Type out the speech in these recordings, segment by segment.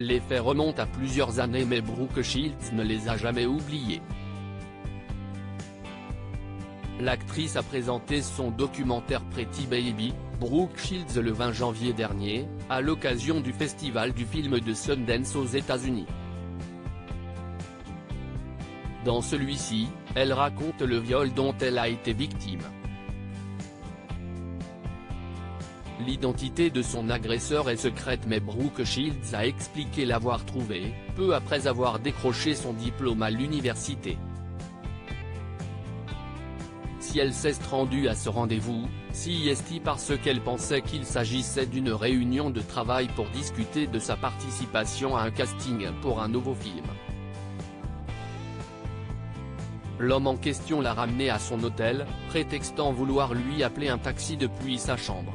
Les faits remontent à plusieurs années mais Brooke Shields ne les a jamais oubliés. L'actrice a présenté son documentaire Pretty Baby, Brooke Shields le 20 janvier dernier, à l'occasion du festival du film de Sundance aux États-Unis. Dans celui-ci, elle raconte le viol dont elle a été victime. L'identité de son agresseur est secrète mais Brooke Shields a expliqué l'avoir trouvé, peu après avoir décroché son diplôme à l'université. Si elle s'est rendue à ce rendez-vous, c'est parce qu'elle pensait qu'il s'agissait d'une réunion de travail pour discuter de sa participation à un casting pour un nouveau film. L'homme en question l'a ramenée à son hôtel, prétextant vouloir lui appeler un taxi depuis sa chambre.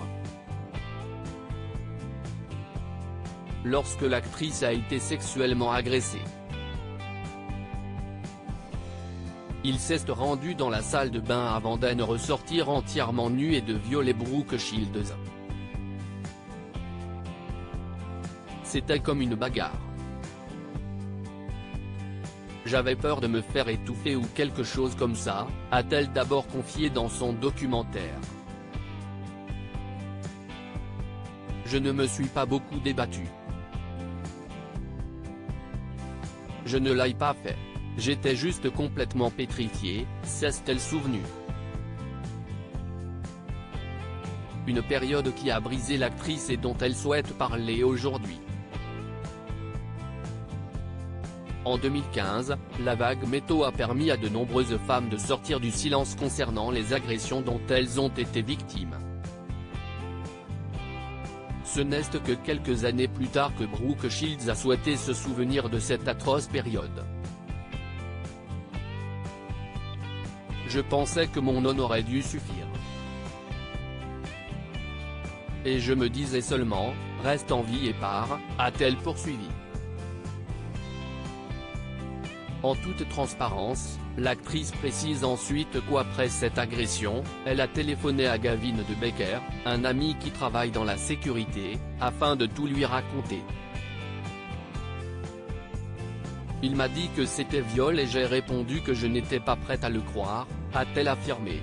Lorsque l'actrice a été sexuellement agressée, il s'est rendu dans la salle de bain avant d'en ressortir entièrement nu et de violer Brooke Shields. C'était comme une bagarre. J'avais peur de me faire étouffer ou quelque chose comme ça, a-t-elle d'abord confié dans son documentaire. Je ne me suis pas beaucoup débattu. Je ne l'ai pas fait. J'étais juste complètement pétrifié, s'est-elle souvenu. Une période qui a brisé l'actrice et dont elle souhaite parler aujourd'hui. En 2015, la vague MeToo a permis à de nombreuses femmes de sortir du silence concernant les agressions dont elles ont été victimes. Ce n'est que quelques années plus tard que Brooke Shields a souhaité se souvenir de cette atroce période. Je pensais que mon nom aurait dû suffire. Et je me disais seulement, reste en vie et pars, a-t-elle poursuivi. En toute transparence, l'actrice précise ensuite qu'après cette agression, elle a téléphoné à Gavin de Becker, un ami qui travaille dans la sécurité, afin de tout lui raconter. Il m'a dit que c'était viol et j'ai répondu que je n'étais pas prête à le croire, a-t-elle affirmé.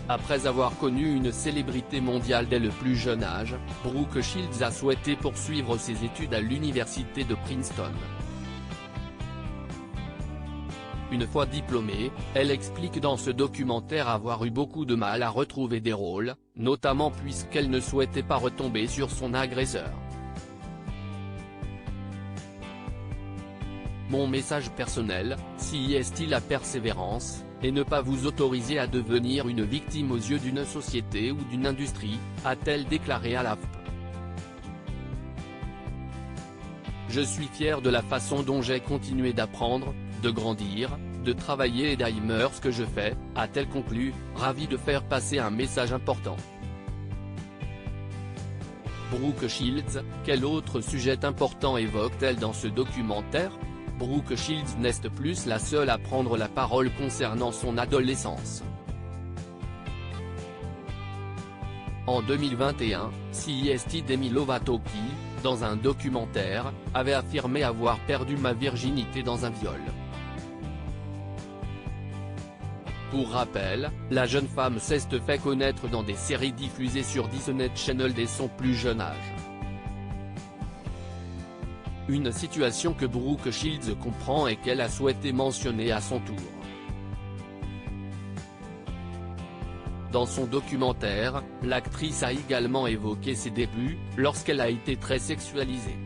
Après avoir connu une célébrité mondiale dès le plus jeune âge, Brooke Shields a souhaité poursuivre ses études à l'université de Princeton. Une fois diplômée, elle explique dans ce documentaire avoir eu beaucoup de mal à retrouver des rôles, notamment puisqu'elle ne souhaitait pas retomber sur son agresseur. Mon message personnel, c'est la persévérance, et ne pas vous autoriser à devenir une victime aux yeux d'une société ou d'une industrie, a-t-elle déclaré à l'AFP. Je suis fier de la façon dont j'ai continué d'apprendre, de grandir, de travailler et d'aimer ce que je fais, a-t-elle conclu, ravie de faire passer un message important. Brooke Shields, quel autre sujet important évoque-t-elle dans ce documentaire? Brooke Shields n'est plus la seule à prendre la parole concernant son adolescence. En 2021, Demi Lovato qui, dans un documentaire, avait affirmé avoir perdu ma virginité dans un viol. Pour rappel, la jeune femme s'est fait connaître dans des séries diffusées sur Disney Channel dès son plus jeune âge. Une situation que Brooke Shields comprend et qu'elle a souhaité mentionner à son tour. Dans son documentaire, l'actrice a également évoqué ses débuts, lorsqu'elle a été très sexualisée.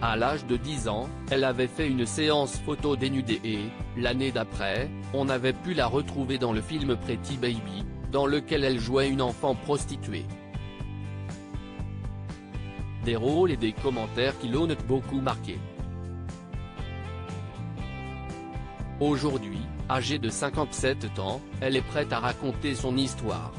À l'âge de 10 ans, elle avait fait une séance photo dénudée et, l'année d'après, on avait pu la retrouver dans le film Pretty Baby, dans lequel elle jouait une enfant prostituée. Des rôles et des commentaires qui l'ont beaucoup marqué. Aujourd'hui, âgée de 57 ans, elle est prête à raconter son histoire.